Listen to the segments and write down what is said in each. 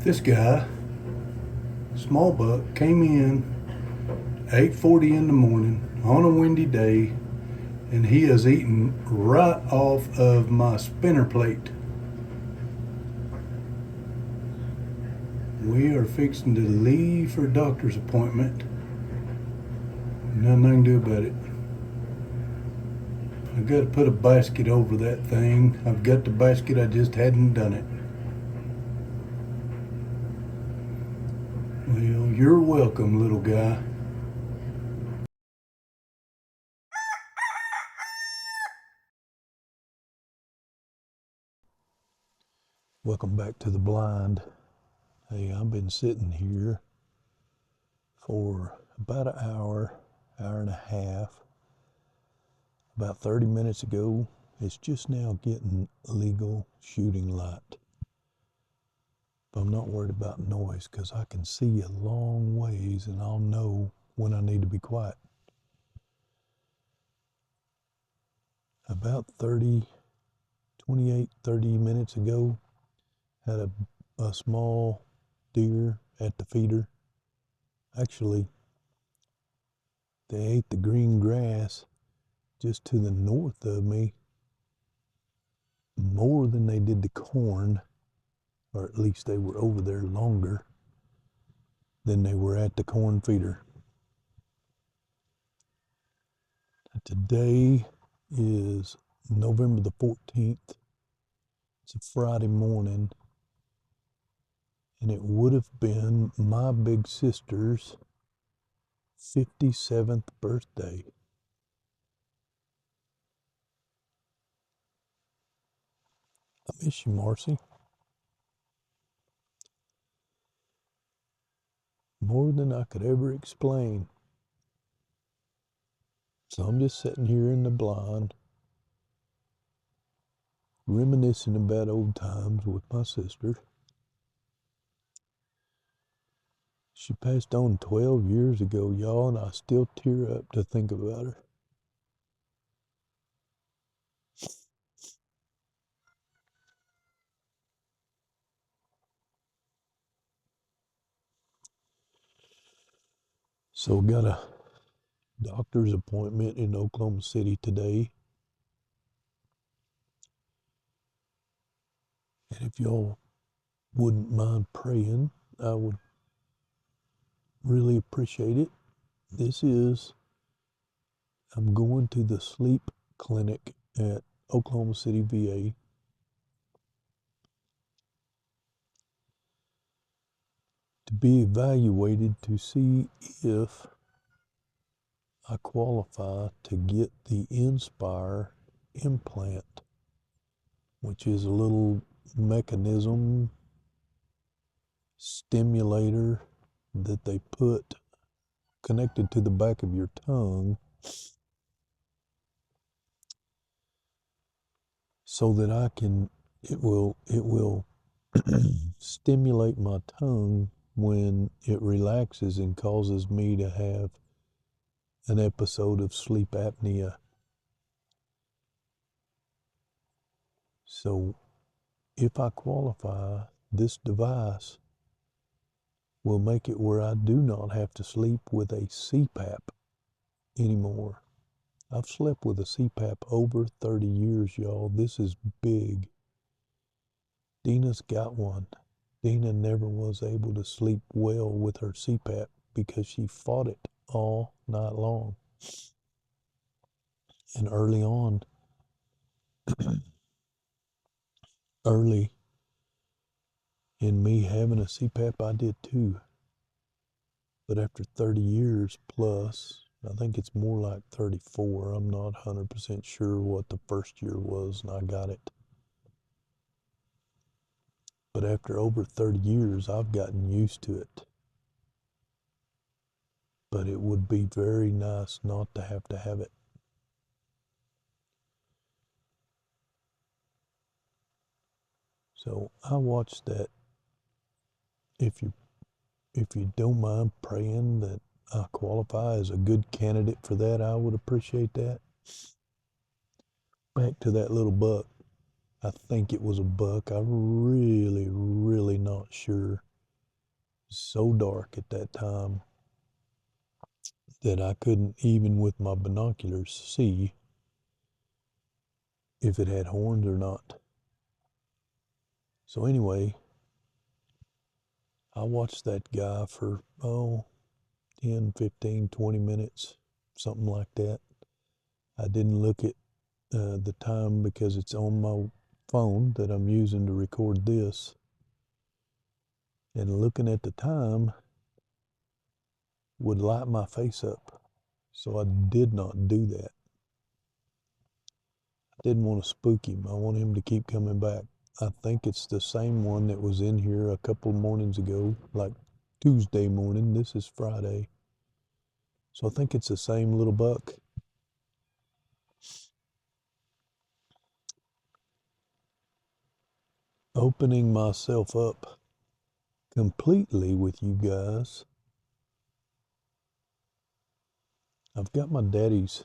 This guy, small buck, came in 8:40 in the morning on a windy day, and he is eating right off of my spinner plate. We are fixing to leave for a doctor's appointment. Nothing I can do about it. I've got to put a basket over that thing. I've got the basket, I just hadn't done it. Well, you're welcome, little guy. Welcome back to the blind. Hey, I've been sitting here for about an hour, hour and a half. About 30 minutes ago, it's just now getting legal shooting light. But I'm not worried about noise because I can see a long ways and I'll know when I need to be quiet. About 30 minutes ago, had a small deer at the feeder. Actually, they ate the green grass just to the north of me more than they did the corn, or at least they were over there longer than they were at the corn feeder. Today is November the 14th. It's a Friday morning, and it would have been my big sister's 57th birthday. I miss you, Marcy. More than I could ever explain. So I'm just sitting here in the blind, reminiscing about old times with my sister. She passed on 12 years ago, y'all, and I still tear up to think about her. So got a doctor's appointment in Oklahoma City today. And if y'all wouldn't mind praying, I would really appreciate it. I'm going to the sleep clinic at Oklahoma City VA. To be evaluated to see if I qualify to get the Inspire implant, which is a little mechanism stimulator that they put connected to the back of your tongue so that it will stimulate my tongue when it relaxes and causes me to have an episode of sleep apnea. So if I qualify, this device will make it where I do not have to sleep with a CPAP anymore. I've slept with a CPAP over 30 years, y'all. This is big. Dina's got one. Dina never was able to sleep well with her CPAP because she fought it all night long. And early in me having a CPAP, I did too. But after 30 years plus, I think it's more like 34. I'm not 100% sure what the first year was, and I got it. But after over 30 years, I've gotten used to it. But it would be very nice not to have it. So I watched that. If you don't mind praying that I qualify as a good candidate for that, I would appreciate that. Back to that little buck. I think it was a buck. I'm really, really not sure. so dark at that time that I couldn't, even with my binoculars, see if it had horns or not. So anyway, I watched that guy for, 10, 15, 20 minutes, something like that. I didn't look at the time because it's on my phone that I'm using to record this. And looking at the time would light my face up. So I did not do that. I didn't want to spook him. I want him to keep coming back. I think it's the same one that was in here a couple mornings ago, like Tuesday morning. This is Friday. So I think it's the same little buck. Opening myself up completely with you guys. I've got my daddy's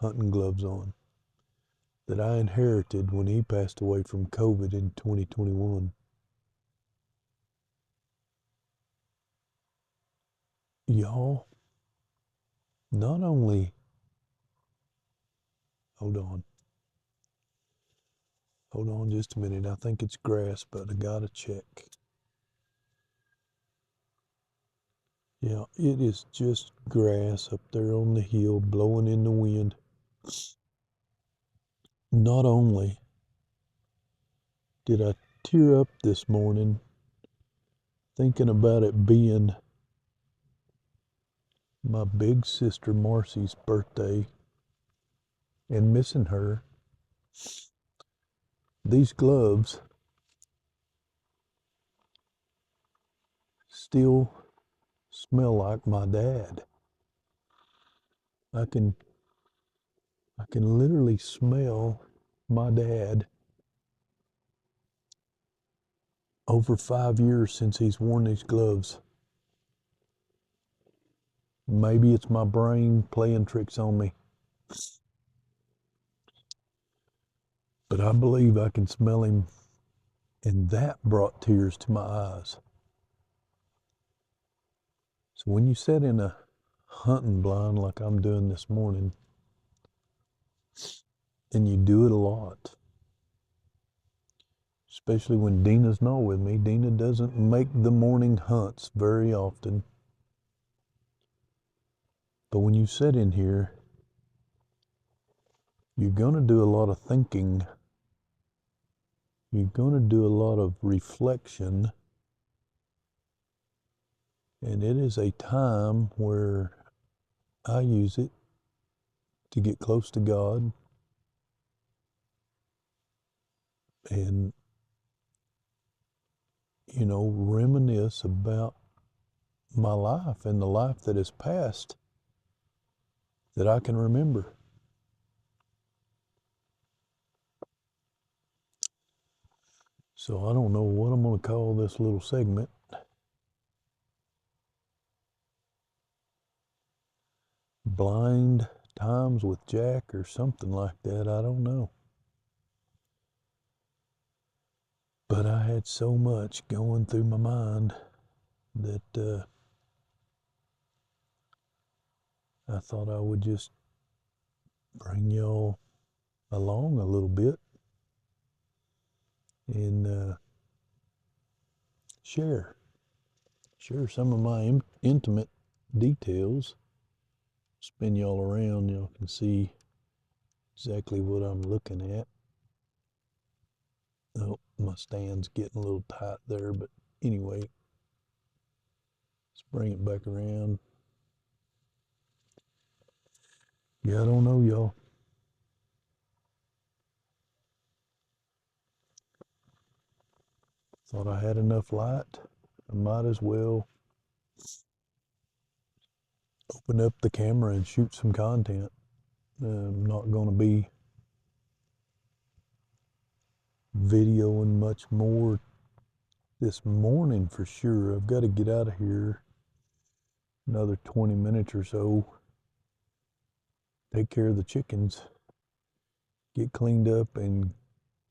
hunting gloves on that I inherited when he passed away from COVID in 2021. Y'all, not only, hold on just a minute. I think it's grass, but I gotta check. Yeah, it is just grass up there on the hill blowing in the wind. Not only did I tear up this morning thinking about it being my big sister Marcy's birthday and missing her, these gloves still smell like my dad. I can literally smell my dad over 5 years since he's worn these gloves. Maybe it's my brain playing tricks on me, but I believe I can smell him, and that brought tears to my eyes. So when you sit in a hunting blind like I'm doing this morning, and you do it a lot, especially when Dina's not with me. Dina doesn't make the morning hunts very often. But when you sit in here, you're going to do a lot of thinking. You're going to do a lot of reflection. And it is a time where I use it to get close to God and, reminisce about my life and the life that has passed that I can remember. So I don't know what I'm going to call this little segment. Blind Times with Jack or something like that. I don't know. But I had so much going through my mind that I thought I would just bring y'all along a little bit and share some of my intimate details. Spin y'all around, y'all can see exactly what I'm looking at. Oh, my stand's getting a little tight there, but anyway, let's bring it back around. Yeah, I don't know, y'all. Thought I had enough light. I might as well open up the camera and shoot some content. I'm not going to be videoing much more this morning for sure. I've got to get out of here another 20 minutes or so, take care of the chickens, get cleaned up, and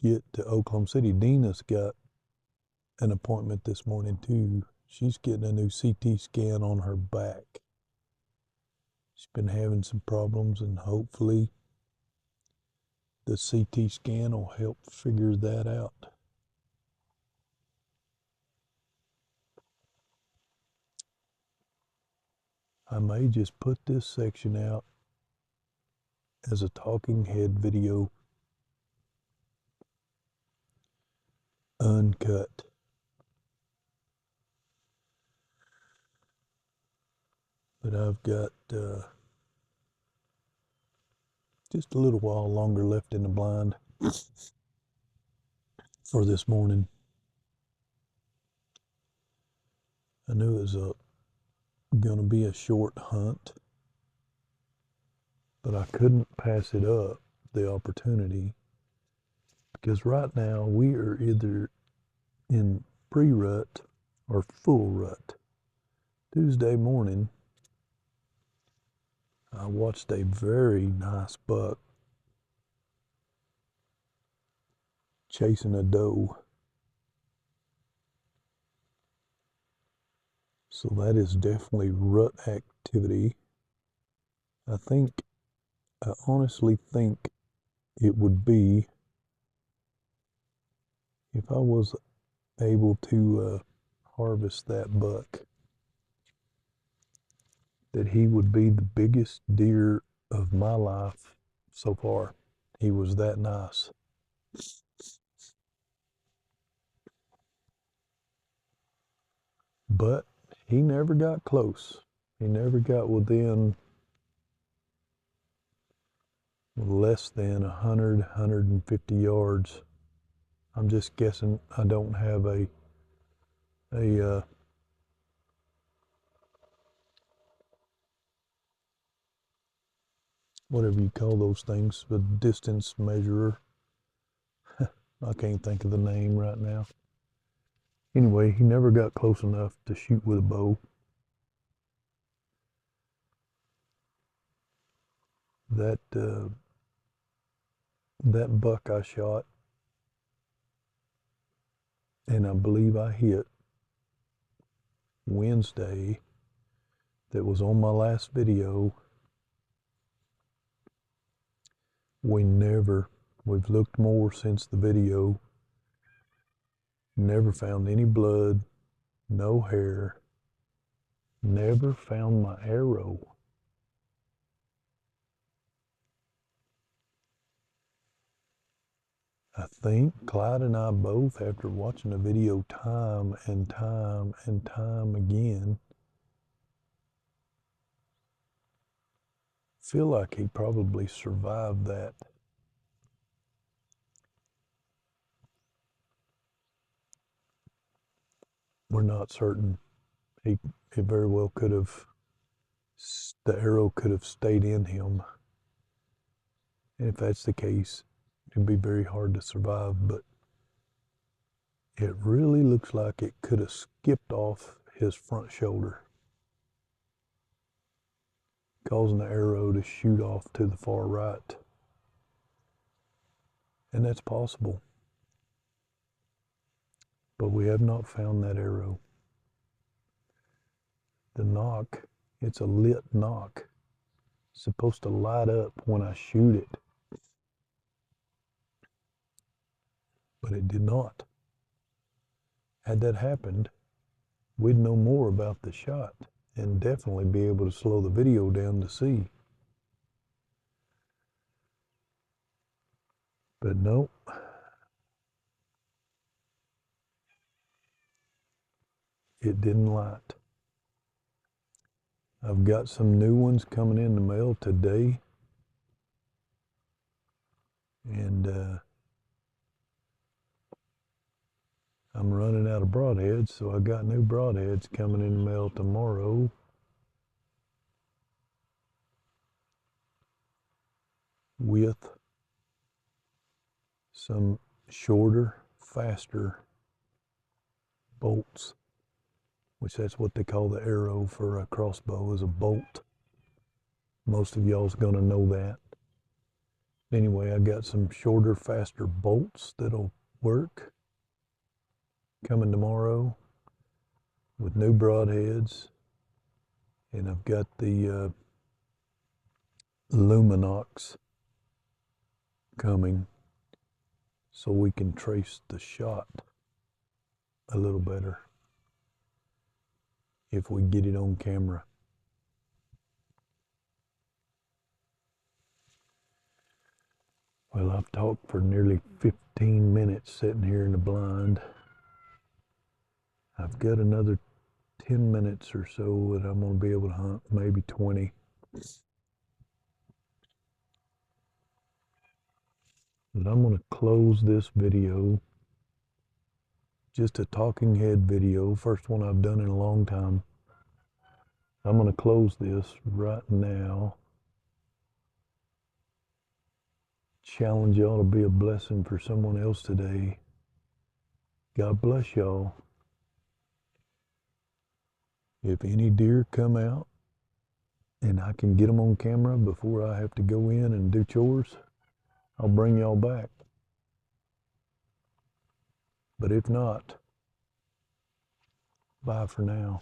get to Oklahoma City. Dina's got an appointment this morning too. She's getting a new CT scan on her back. She's been having some problems, and hopefully the CT scan will help figure that out. I may just put this section out as a talking head video, uncut. But I've got just a little while longer left in the blind for this morning. I knew it was going to be a short hunt, but I couldn't pass it up, the opportunity, because right now we are either in pre-rut or full rut. Tuesday morning, I watched a very nice buck chasing a doe. So that is definitely rut activity. I honestly think it would be, if I was able to harvest that buck, that he would be the biggest deer of my life so far. He was that nice. But he never got close. He never got within less than 100, 150 yards. I'm just guessing. I don't have a whatever you call those things, the distance measurer. I can't think of the name right now. Anyway, he never got close enough to shoot with a bow. That buck I shot, and I believe I hit Wednesday, that was on my last video. We've looked more since the video, never found any blood, no hair, never found my arrow. I think Clyde and I both, after watching the video time and time and time again, feel like he probably survived that. We're not certain. He very well could have, the arrow could have stayed in him. And if that's the case, it'd be very hard to survive, but it really looks like it could have skipped off his front shoulder, causing the arrow to shoot off to the far right. And that's possible. But we have not found that arrow. The nock, it's a lit nock. It's supposed to light up when I shoot it. But it did not. Had that happened, we'd know more about the shot and definitely be able to slow the video down to see. But no. It didn't light. I've got some new ones coming in the mail today. And I'm running out of broadheads, so I got new broadheads coming in the mail tomorrow. With some shorter, faster bolts, which that's what they call the arrow for a crossbow, is a bolt. Most of y'all's gonna know that. Anyway, I got some shorter, faster bolts that'll work coming tomorrow. with new broadheads, and I've got the Luminox coming so we can trace the shot a little better if we get it on camera. Well, I've talked for nearly 15 minutes sitting here in the blind. I've got another 10 minutes or so that I'm going to be able to hunt, maybe 20. But I'm going to close this video. Just a talking head video, first one I've done in a long time. I'm going to close this right now. Challenge y'all to be a blessing for someone else today. God bless y'all. If any deer come out and I can get them on camera before I have to go in and do chores, I'll bring y'all back. But if not, bye for now.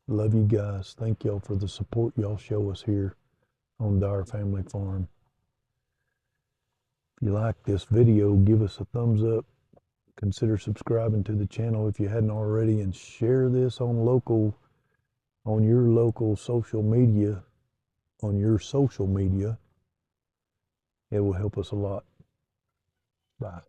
Love you guys. Thank y'all for the support y'all show us here on Dyer Family Farm. If you like this video, give us a thumbs up. Consider subscribing to the channel if you hadn't already, and share this on your local social media, It will help us a lot. Bye.